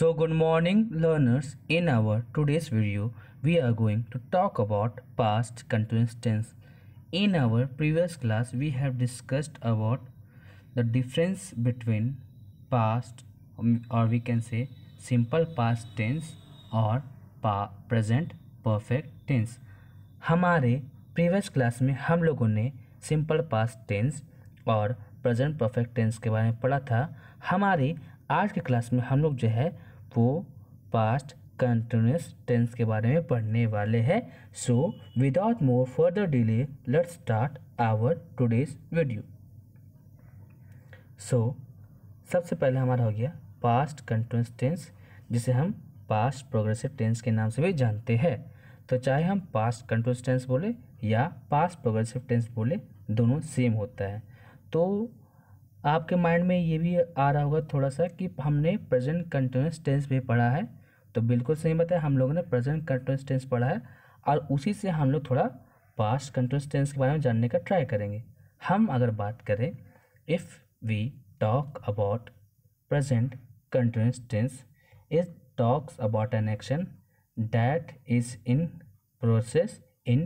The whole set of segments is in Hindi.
So good morning learners. In our today's video we are going to talk about past continuous tense. In our previous class we have discussed about the difference between past or we can say simple past tense और present perfect tense. हमारे प्रीवियस क्लास में हम लोगों ने सिंपल पास्ट टेंस और प्रेजेंट परफेक्ट टेंस के बारे में पढ़ा था। हमारी आज की क्लास में हम लोग जो है वो पास्ट कंटिन्यूस टेंस के बारे में पढ़ने वाले हैं। So without more further delay let's start our today's video. सो सबसे पहले हमारा हो गया पास्ट कंटिन्यूस टेंस, जिसे हम पास्ट प्रोग्रेसिव टेंस के नाम से भी जानते हैं। तो चाहे हम पास्ट कंटिन्यूस टेंस बोले या पास्ट प्रोग्रेसिव टेंस बोले, दोनों सेम होता है। तो आपके माइंड में ये भी आ रहा होगा थोड़ा सा कि हमने प्रेजेंट कंटिन्यूस टेंस भी पढ़ा है। तो बिल्कुल सही बताया, हम लोगों ने प्रेजेंट कंटिन्यूस टेंस पढ़ा है और उसी से हम लोग थोड़ा पास्ट कंटिन्यूस टेंस के बारे में जानने का ट्राई करेंगे। हम अगर बात करें, if we talk about present continuous tense, it talks about an action that is in process in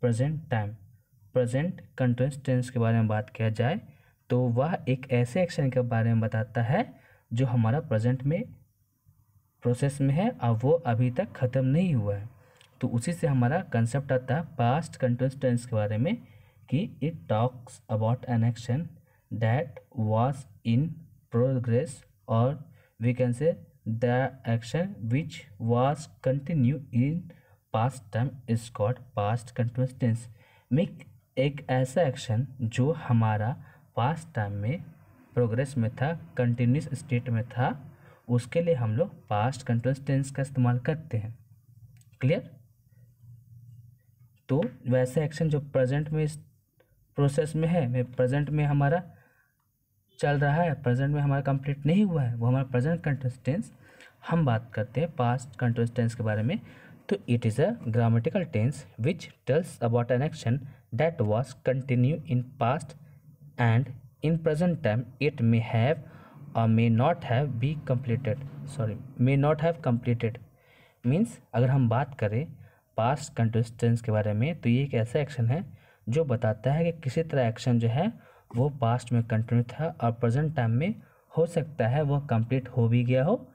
present time। Present continuous tense के बारे में बात किया जाए तो वह एक ऐसे एक्शन के बारे में बताता है जो हमारा प्रेजेंट में प्रोसेस में है और वो अभी तक ख़त्म नहीं हुआ है। तो उसी से हमारा कंसेप्ट आता है पास्ट कंटिन्यूस टेंस के बारे में कि it talks about an action that was in progress, और we can say the action which was continued in past time is called past continuous tense। एक ऐसा एक्शन जो हमारा पास्ट टाइम में प्रोग्रेस में था, कंटिन्यूस स्टेट में था, उसके लिए हम लोग पास्ट कंटिन्यूस टेंस का इस्तेमाल करते हैं। क्लियर? तो वैसे एक्शन जो प्रेजेंट में प्रोसेस में है, प्रेजेंट में हमारा चल रहा है, प्रेजेंट में हमारा कंप्लीट नहीं हुआ है, वो हमारा प्रेजेंट कंटिन्यूस टेंस। हम बात करते हैं पास्ट कंटिन्यूस टेंस के बारे में। तो it is a grammatical tense which tells about an action that was continue in past and in present time it may have और may not have be completed. May not have completed means अगर हम बात करें पास्ट कंटिन्यूस टेंस के बारे में, तो ये एक ऐसा एक्शन है जो बताता है कि किसी तरह एक्शन जो है वो पास्ट में कंटिन्यू था और प्रेजेंट टाइम में हो सकता है वो कंप्लीट हो भी गया हो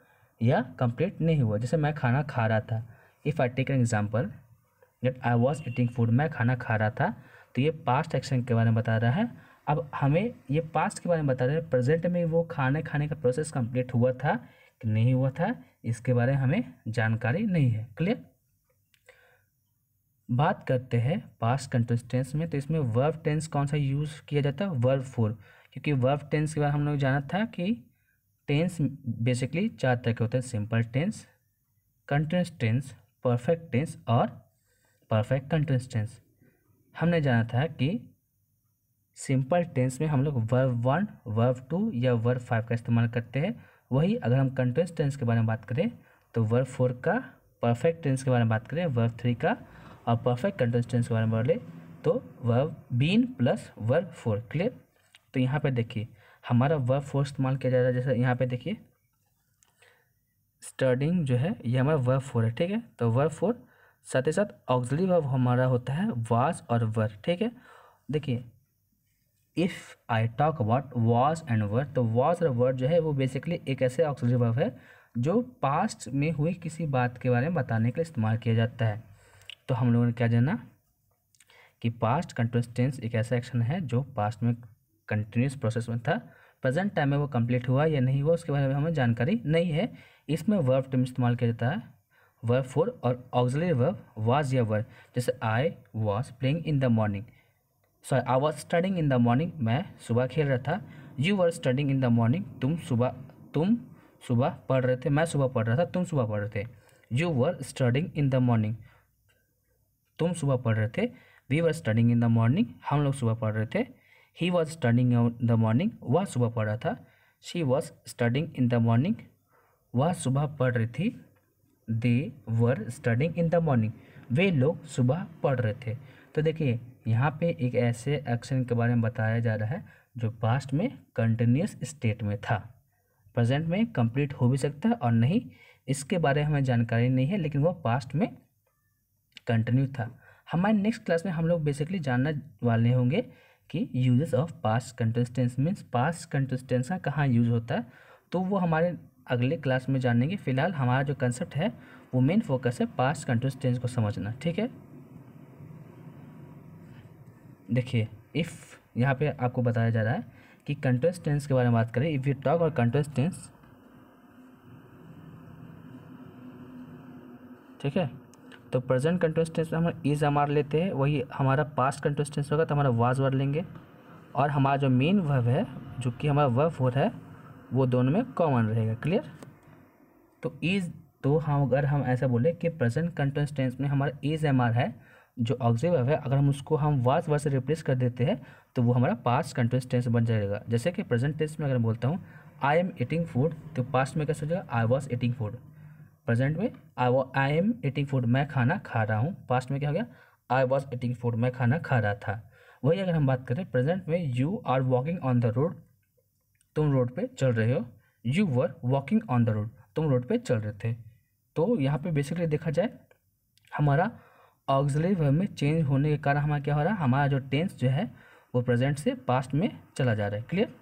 या कंप्लीट नहीं हुआ। जैसे मैं खाना खा रहा था, if I take an example that I was eating food, मैं खाना खा रहा था, तो ये पास्ट एक्शन के बारे में बता रहा है। अब हमें ये पास्ट के बारे में बता रहा है, प्रेजेंट में वो खाने का प्रोसेस कंप्लीट हुआ था कि नहीं हुआ था, इसके बारे में हमें जानकारी नहीं है। क्लियर? बात करते हैं पास्ट कंटिन्यूस टेंस में, तो इसमें वर्ब टेंस कौन सा यूज़ किया जाता है? Verb four. क्योंकि वर्ब टेंस के बारे में हम लोग जाना था कि टेंस बेसिकली चार तरह के होते हैं: simple tense, continuous tense, perfect tense और परफेक्ट कंटिन्यूस टेंस। हमने जाना था कि सिंपल टेंस में हम लोग वर्ब वन, वर्ब टू या वर्ब फाइव का इस्तेमाल करते हैं। वही अगर हम कंटिन्यूस टेंस के बारे में बात करें तो वर्ब फोर का, परफेक्ट टेंस के बारे में बात करें वर्ब थ्री का, और परफेक्ट कंटिन्यूस टेंस के बारे में बोले तो verb been plus verb four. Clear? तो यहाँ पे देखिए हमारा वर्ब फोर इस्तेमाल किया जा रहा है। जैसे यहाँ पे देखिए स्टडिंग जो है ये हमारा वर्ब फोर है, ठीक है। तो वर्ब फोर साथ ही साथ ऑक्सिलरी वर्ब हमारा होता है वाज और वर, ठीक है। देखिए if I talk about was and were, तो वाज और वर जो है वो बेसिकली एक ऐसे ऑक्सिलरी वर्ब है जो पास्ट में हुई किसी बात के बारे में बताने के लिए इस्तेमाल किया जाता है। तो हम लोगों ने क्या जाना कि पास्ट कंटिन्यूस टेंस एक ऐसा एक्शन है जो पास्ट में कंटिन्यूस प्रोसेस में था, प्रेजेंट टाइम में वो कंप्लीट हुआ या नहीं हुआ उसके बारे में हमें जानकारी नहीं है। इसमें वर्ब टेंस इस्तेमाल किया जाता है वर्ब फोर और ऑक्सिलरी वर्ब वाज या वर। जैसे I was playing in the morning, I was studying in the morning, मैं सुबह खेल रहा था। You were studying in the morning, तुम सुबह पढ़ रहे थे, मैं सुबह पढ़ रहा था, तुम सुबह पढ़ रहे थे। You were studying in the morning, तुम सुबह पढ़ रहे थे। We were studying in the morning, हम लोग सुबह पढ़ रहे थे। He was studying in the morning, वह सुबह पढ़ रहा था। She was studying in the morning, वह सुबह पढ़ रही थी। They were studying in the morning, वे लोग सुबह पढ़ रहे थे। तो देखिए यहाँ पे एक ऐसे एक्शन के बारे में बताया जा रहा है जो पास्ट में कंटिन्यूस स्टेट में था। प्रेजेंट में कंप्लीट हो भी सकता है और नहीं, इसके बारे में हमें जानकारी नहीं है, लेकिन वो पास्ट में कंटिन्यू था। हमारे नेक्स्ट क्लास में हम लोग बेसिकली जानने वाले होंगे कि uses of past continuous tense means past continuous tense का कहाँ यूज होता है, तो वो हमारे अगले क्लास में जानेंगे। फिलहाल हमारा जो कंसेप्ट है वो मेन फोकस है पास्ट कंटिन्यूअस टेंस को समझना, ठीक है। देखिए, इफ़ यहाँ पे आपको बताया जा रहा है कि कंटिन्यूअस टेंस के बारे में बात करें, इफ़ यू टॉक और कंटिन्यूअस टेंस, ठीक है, तो प्रेजेंट कंटिन्यूअस टेंस में हम इज एम लेते हैं, वही हमारा पास्ट कंटिन्यूअस टेंस होगा तो हमारा वाज वर्ड लेंगे, और हमारा जो मेन वर्ब है जो कि हमारा वर्ब फोर है वो दोनों में कॉमन रहेगा। क्लियर? तो इज, तो हम अगर हम ऐसा बोले कि प्रेजेंट कंटिन्यूअस टेंस में हमारा इज एम है जो ऑक्सिलरी वर्ब है, अगर हम उसको हम वाज वर्ड से रिप्लेस कर देते हैं तो वो हमारा पास्ट कंटिन्यूअस टेंस बन जाएगा। जैसे कि प्रेजेंट टेंस में अगर मैं बोलता हूँ आई एम ईटिंग फूड, तो पास्ट में कैसे हो जाएगा, I was eating food. Present में आई एम ईटिंग फूड, मैं खाना खा रहा हूँ, पास्ट में क्या हो गया, आई वॉज ईटिंग फूड, मैं खाना खा रहा था। वही अगर हम बात करें प्रेजेंट में, you are walking on the road, तुम रोड पे चल रहे हो, you were walking on the road, तुम रोड पे चल रहे थे। तो यहाँ पे बेसिकली देखा जाए हमारा ऑक्सिलरी वर्ब में चेंज होने के कारण हमारा क्या हो रहा है, हमारा जो टेंस जो है वो प्रेजेंट से पास्ट में चला जा रहा है। Clear?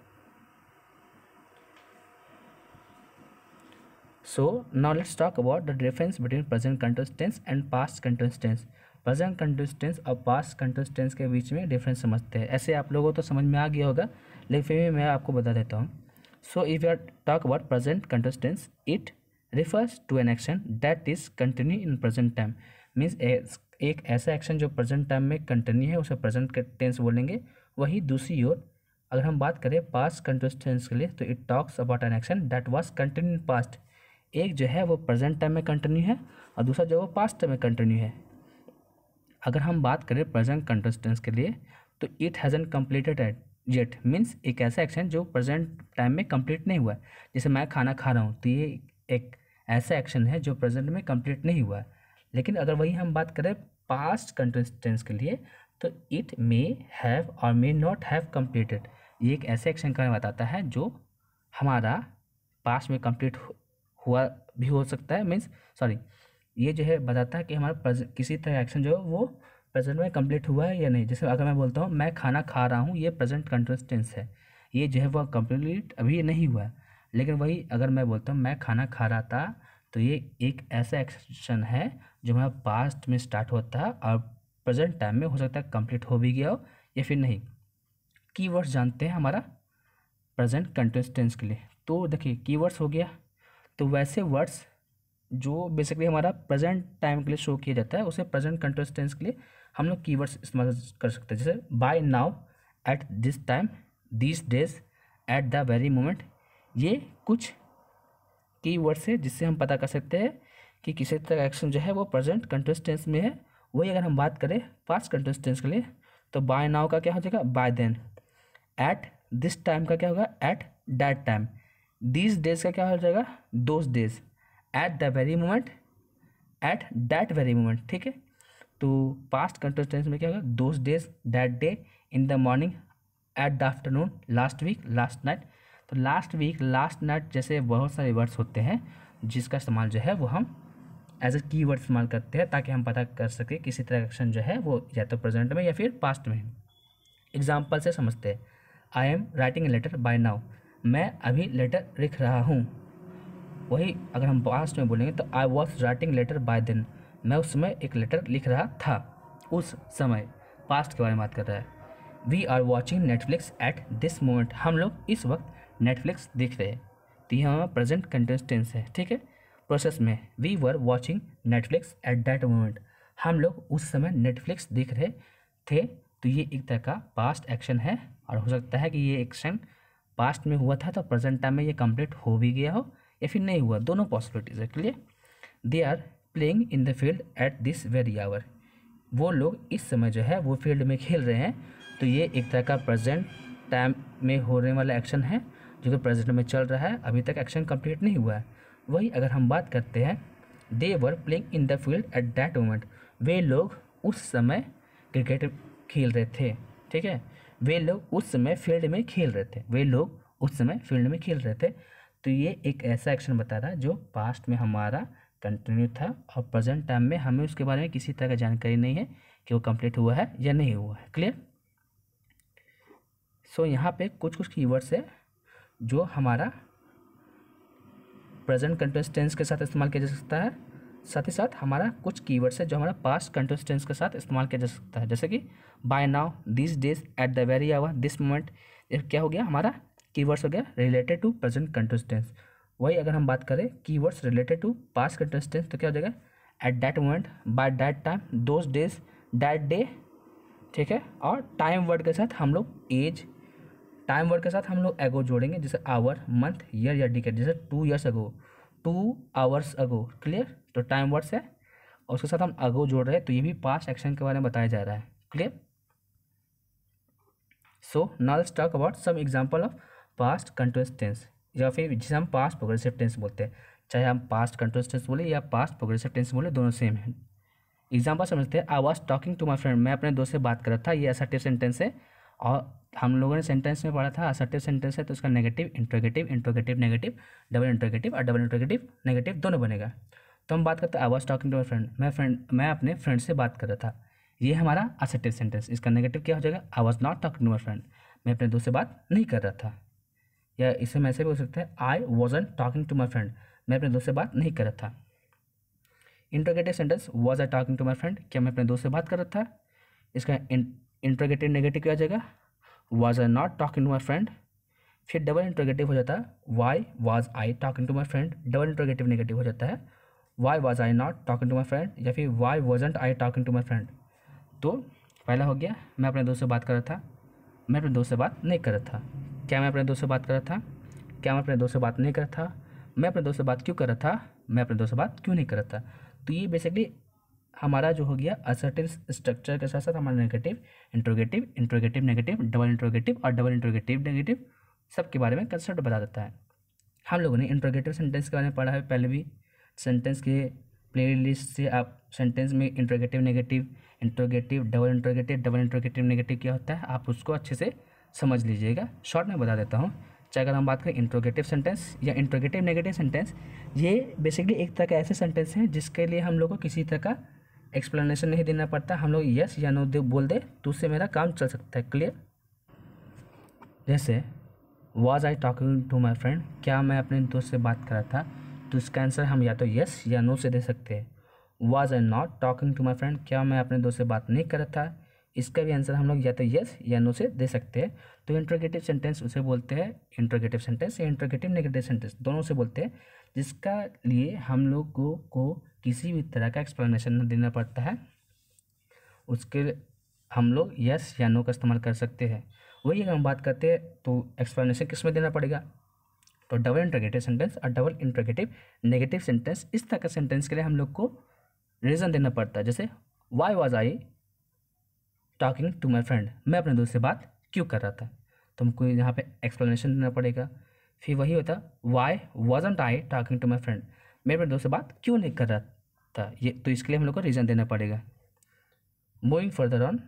So now let's talk about the difference between present continuous tense and past continuous tense. Present continuous tense और पास्ट कंटिन्यूअस टेंस के बीच में डिफरेंस समझते हैं। ऐसे आप लोगों को तो समझ में आ गया होगा, लेकिन फिर भी मैं आपको बता देता हूँ। So if you talk about present continuous tense, it refers to an action that is continue in present time. Means एक ऐसा एक्शन जो प्रेजेंट टाइम में कंटिन्यू है उसे प्रेजेंट टेंस बोलेंगे। वही दूसरी ओर अगर हम बात करें पास्ट कंटिन्यूअस टेंस के लिए, तो it talks about an action that was continue in past. एक जो है वो प्रेजेंट टाइम में कंटिन्यू है और दूसरा जो वो पास्ट टाइम में कंटिन्यू है। अगर हम बात करें प्रेजेंट कंटिन्यूअस टेंस के लिए, तो it hasn't completed at yet, means एक ऐसा एक्शन जो प्रेजेंट टाइम में कंप्लीट नहीं हुआ है। जैसे मैं खाना खा रहा हूँ, तो ये एक ऐसा एक्शन है जो प्रेजेंट में कंप्लीट नहीं हुआ है। लेकिन अगर वही हम बात करें पास्ट कंटिन्यूअस टेंस के लिए, तो इट मे हैव और मे नॉट हैव कंप्लीटेड, ये एक ऐसे एक्शन का बताता है जो हमारा पास्ट में कंप्लीट हुआ भी हो सकता है, मीन्स सॉरी, ये जो है बताता है कि हमारा किसी तरह एक्शन जो है वो प्रेजेंट में कंप्लीट हुआ है या नहीं। जैसे अगर मैं बोलता हूँ मैं खाना खा रहा हूँ, ये प्रेजेंट कंटिन्यूअस टेंस है, ये जो है वो कंप्लीट अभी नहीं हुआ है। लेकिन वही अगर मैं बोलता हूँ मैं खाना खा रहा था, तो ये एक ऐसा एक्शन है जो हमारा पास्ट में स्टार्ट होता है और प्रेजेंट टाइम में हो सकता है कंप्लीट हो भी गया हो या फिर नहीं। कीवर्ड्स जानते हैं हमारा प्रेजेंट कंटिन्यूअस टेंस के लिए, तो देखिए कीवर्ड्स हो गया, तो वैसे वर्ड्स जो बेसिकली हमारा प्रेजेंट टाइम के लिए शो किया जाता है उसे प्रेजेंट कंटिन्यूअस टेंस के लिए हम लोग कीवर्ड्स इस्तेमाल कर सकते हैं। जैसे by now, at this time, this days, at the very moment, ये कुछ कीवर्ड्स है जिससे हम पता कर सकते हैं कि किसी तरह का एक्शन जो है वो प्रेजेंट कंटिन्यूअस टेंस में है। वही अगर हम बात करें पास्ट कंटिन्यूअस टेंस के लिए, तो बाय नाउ का क्या हो जाएगा, by then. At this time का क्या होगा, at that time. These days का क्या हो जाएगा, those days. At the very moment, at that very moment. ठीक है, तो पास्ट कंटिन्यूअस टेंस में क्या होगा, those days, that day, in the morning, at the afternoon, last week, last night. तो लास्ट वीक, लास्ट नाइट जैसे बहुत सारे वर्ड्स होते हैं जिसका इस्तेमाल जो है वो हम एज ए की वर्ड इस्तेमाल करते हैं ताकि हम पता कर सकें किसी तरह का एक्शन जो है वो या तो प्रेजेंट में या फिर पास्ट में है। एग्जाम्पल से समझते हैं, I am writing a letter by now, मैं अभी लेटर लिख रहा हूँ। वही अगर हम पास्ट में बोलेंगे तो I was writing letter by then, मैं उस समय एक लेटर लिख रहा था, उस समय पास्ट के बारे में बात कर रहा है। We are watching Netflix at this moment, हम लोग इस वक्त नेटफ्लिक्स देख रहे हैं, तो यह हमारा प्रेजेंट कंटिन्यूअस टेंस है। ठीक है, प्रोसेस में we were watching Netflix at that moment, हम लोग उस समय नेटफ्लिक्स देख रहे थे, तो ये एक तरह का पास्ट एक्शन है और हो सकता है कि ये एक्शन पास्ट में हुआ था तो प्रेजेंट टाइम में ये कंप्लीट हो भी गया हो या फिर नहीं हुआ, दोनों पॉसिबिलिटीज है। Clear? They are playing in the field at this very hour, वो लोग इस समय जो है वो फील्ड में खेल रहे हैं, तो ये एक तरह का प्रेजेंट टाइम में होने वाला एक्शन है जो कि प्रेजेंट में चल रहा है, अभी तक एक्शन कंप्लीट नहीं हुआ है। वही अगर हम बात करते हैं, they were playing in the field at that moment, वे लोग उस समय क्रिकेट खेल रहे थे। ठीक है, वे लोग उस समय फील्ड में खेल रहे थे, वे लोग उस समय फील्ड में खेल रहे थे, तो ये एक ऐसा एक्शन बता रहा है जो पास्ट में हमारा कंटिन्यू था और प्रेजेंट टाइम में हमें उसके बारे में किसी तरह का जानकारी नहीं है कि वो कंप्लीट हुआ है या नहीं हुआ है। क्लियर। सो यहाँ पे कुछ कुछ कीवर्ड्स है जो हमारा प्रेजेंट कंटिन्यूअस टेंस के साथ इस्तेमाल किया जा सकता है, साथ ही साथ हमारा कुछ कीवर्ड्स है जो हमारा पास्ट कंटिन्यूअस टेंस के साथ इस्तेमाल किया जा सकता है, जैसे कि by now, this days, at the very hour, this moment. ये क्या हो गया हमारा कीवर्ड्स हो गया related to present continuous tense. वही अगर हम बात करें keywords related to past continuous tense तो क्या हो जाएगा at that moment, by that time, those days, that day. ठीक है। और टाइम वर्ड के साथ हम लोग एज, टाइम वर्ड के साथ हम लोग एगो जोड़ेंगे, जैसे आवर, मंथ, ईयर या डिकेड, जैसे 2 years अगो, 2 hours अगो। क्लियर। तो टाइम वर्ड्स है और उसके साथ हम अगो जोड़ रहे हैं, तो ये भी पास्ट एक्शन के बारे में बताया जा रहा है। Clear. So now let's talk about some example of past continuous tense, या फिर जिसे हम पास्ट प्रोग्रेसिव टेंस बोलते हैं। चाहे हम पास्ट कंटिन्यूअस टेंस बोले या पास्ट प्रोग्रेसिव टेंस बोले, दोनों सेम है। एग्जाम्पल समझते हैं। I was talking to my friend, मैं अपने दोस्त से बात कर रहा था। ये असर्टिव सेंटेंस है और हम लोगों ने सेंटेंस में पढ़ा था असर्टिव सेंटेंस है तो उसका negative, interrogative, interrogative negative, double interrogative और डबल इंट्रोगेटिव नेगेटिव दोनों बनेगा। तो हम बात करते हैं I was talking to my friend, मैं अपने फ्रेंड से बात कर रहा था। ये हमारा असर्टिव सेंटेंस। इसका नेगेटिव क्या हो जाएगा I was not talking to my friend, मैं अपने दोस्त से बात नहीं कर रहा था। या इसे हम ऐसे भी बोल सकते हैं I wasn't talking to my friend, मैं अपने दोस्त से बात नहीं कर रहा था। Interrogative sentence was I talking to my friend, क्या मैं अपने दोस्त से बात कर रहा था। इसका इंट्रोगेटिव नेगेटिव क्या हो जाएगा was I not talking to my friend. फिर डबल इंट्रोगेटिव हो जाता है why was I talking to my friend, double interrogative negative हो जाता है why was I not talking to my friend, या फिर why wasn't I talking to my friend. तो पहला हो गया मैं अपने दोस्त से बात कर रहा था, मैं अपने दोस्त से बात नहीं कर रहा था। क्या मैं अपने दोस्त से बात कर रहा था, क्या मैं अपने दोस्त से बात नहीं कर रहा था, मैं अपने दोस्त से बात क्यों कर रहा था, मैं अपने दोस्त से बात क्यों नहीं कर रहा था। तो ये बेसिकली हमारा जो हो गया असर्टिव स्ट्रक्चर के साथ साथ हमारा negative, interrogative, interrogative negative, double interrogative और डबल इंट्रोगेटिव नेगेटिव सब के बारे में कंसेप्ट बता देता है। हम लोगों ने इंट्रोगेटिव सेंटेंस के बारे में पढ़ा है पहले भी। सेंटेंस के प्लेलिस्ट से आप सेंटेंस में interrogative negative, interrogative, double interrogative negative क्या होता है आप उसको अच्छे से समझ लीजिएगा। शॉर्ट में बता देता हूँ। चाहे अगर हम बात करें इंट्रोगेटिव सेंटेंस या इंट्रोगेटिव नेगेटिव सेंटेंस, ये बेसिकली एक तरह का ऐसे सेंटेंस हैं जिसके लिए हम लोग को किसी तरह का एक्सप्लेनेशन नहीं देना पड़ता। हम लोग यस या नो बोल दे तो उससे मेरा काम चल सकता है। क्लियर। जैसे was I talking to my friend, क्या मैं अपने दोस्त से बात कर रहा था, तो इसका आंसर हम या तो यस या नो से दे सकते हैं। Was I not talking to my friend, क्या मैं अपने दोस्त से बात नहीं कर रहा था, इसका भी आंसर हम लोग या तो यस या नो से दे सकते हैं। तो इंट्रोगेटिव सेंटेंस उसे बोलते हैं, इंट्रोगेटिव सेंटेंस या इंट्रोगेटिव नेगेटिव सेंटेंस दोनों से बोलते हैं, जिसका लिए हम लोगों को किसी भी तरह का एक्सप्लेनेशन नहीं देना पड़ता है। उसके हम लोग यस या नो का इस्तेमाल कर सकते हैं। वही अगर हम बात करते हैं तो एक्सप्लेनेशन किस में देना पड़ेगा, तो डबल इंट्रोगेटिव सेंटेंस और डबल इंट्रोगेटिव नेगेटिव सेंटेंस, इस तरह का सेंटेंस के लिए हम लोग को रीज़न देना पड़ता है। जैसे why was I talking to my friend, मैं अपने दोस्त से बात क्यों कर रहा था, तो हमको यहाँ पे एक्सप्लेनेशन देना पड़ेगा। फिर वही होता why wasn't I talking to my friend, मैं अपने दोस्त से बात क्यों नहीं कर रहा था, ये तो इसके लिए हम लोग को रीज़न देना पड़ेगा। Moving further on,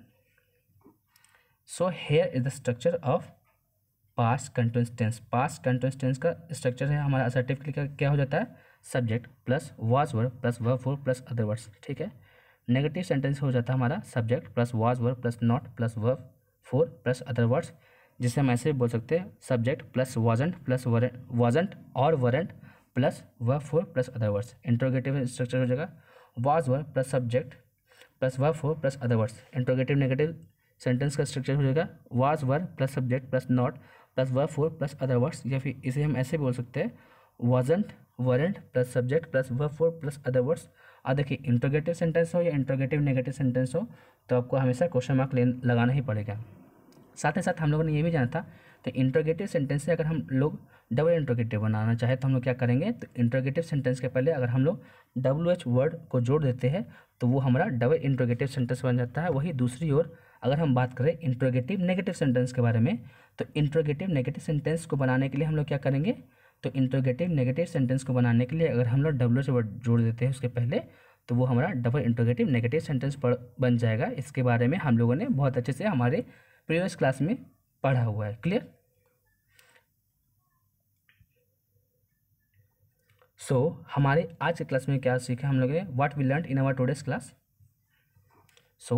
so here is the structure of past continuous tense. Past continuous tense का स्ट्रक्चर है हमारा असर्टिव के लिए क्या हो जाता है subject plus was verb plus verb four plus other words. ठीक है। नेगेटिव सेंटेंस हो जाता है हमारा subject plus was verb plus not plus verb four plus other words, जिसे हम ऐसे भी बोल सकते हैं subject plus wasn't plus wasn't और warrant plus verb four plus other words. Interrogative structure हो जाएगा was verb plus subject plus verb four plus other words. Interrogative negative sentence का स्ट्रक्चर हो जाएगा was verb plus subject plus not plus verb four plus other words, या फिर इसे हम ऐसे बोल सकते हैं wasn't warrant plus subject plus verb four plus other words. और देखिए इंट्रोगेटिव सेंटेंस हो या इंट्रोगेटिव नेगेटिव सेंटेंस हो तो आपको हमेशा क्वेश्चन मार्क लगाना ही पड़ेगा। साथ ही साथ हम लोगों ने ये भी जाना था तो इंट्रोगेटिव सेंटेंस से अगर हम लोग डबल इंट्रोगेटिव बनाना चाहे तो हम लोग क्या करेंगे, तो इंट्रोगेटिव सेंटेंस के पहले अगर हम लोग WH वर्ड को जोड़ देते हैं तो वो हमारा डबल इंट्रोगेटिव सेंटेंस बन जाता है। वही दूसरी ओर अगर हम बात करें इंट्रोगेटिव नेगेटिव सेंटेंस के बारे में, तो इंट्रोगेटिव नेगेटिव सेंटेंस को बनाने के लिए हम लोग क्या करेंगे, तो इंट्रोगेटिव नेगेटिव सेंटेंस को बनाने के लिए अगर हम लोग WH वर्ड जोड़ देते हैं उसके पहले तो वो हमारा डबल इंट्रोगेटिव नेगेटिव सेंटेंस बन जाएगा। इसके बारे में हम लोगों ने बहुत अच्छे से हमारे प्रीवियस क्लास में पढ़ा हुआ है। क्लियर। हमारे आज के क्लास में क्या सीखा हम लोगों ने, what we learn in our today's class. So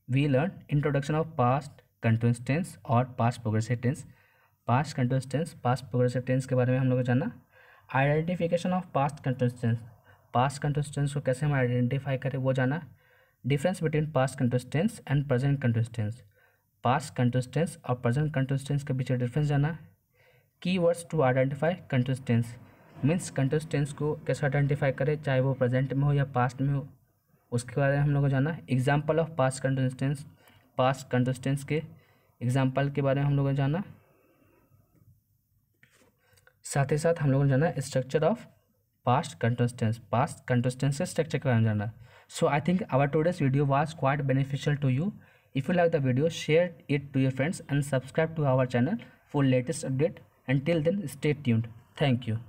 we learn introduction of past continuous tense और past progressive tense. Past continuous tense, past progressive tense के बारे में हम लोग जाना। Identification of past continuous tense, past continuous tense को कैसे हम आइडेंटिफाई करें वो जाना। Difference between past continuous tense and present continuous tense, past continuous tense और प्रेजेंट कंटिन्यूअस टेंस के बीच डिफरेंस जाना। Keywords to identify continuous tense, means continuous tense को कैसे आइडेंटिफाई करें, चाहे वो प्रेजेंट में हो या पास्ट में हो, उसके बारे में हम लोग को जाना। Example of past continuous tense, past continuous tense के एग्जाम्पल के बारे में हम लोग को जाना। साथ ही साथ हम लोगों ने जाना structure of past continuous tense, past continuous tense के स्ट्रक्चर के बारे में जाना। So I think our today's video was quite beneficial to you. If you like the video, share it to your friends and subscribe to our channel for latest update. Until then, stay tuned. Thank you.